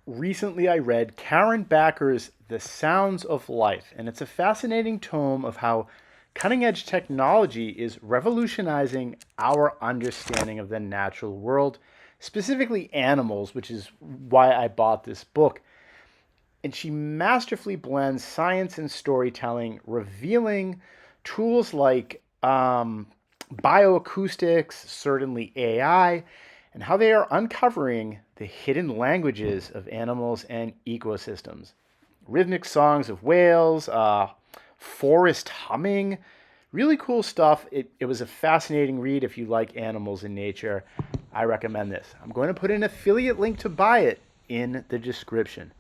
recently I read Karen Bakker's The Sounds of Life, and it's a fascinating tome of how cutting edge technology is revolutionizing our understanding of the natural world, specifically animals, which is why I bought this book. And she masterfully blends science and storytelling, revealing tools like bioacoustics, certainly AI, and how they are uncovering the hidden languages of animals and ecosystems. Rhythmic songs of whales, forest humming, really cool stuff. It was a fascinating read if you like animals and nature. I recommend this. I'm going to put an affiliate link to buy it in the description.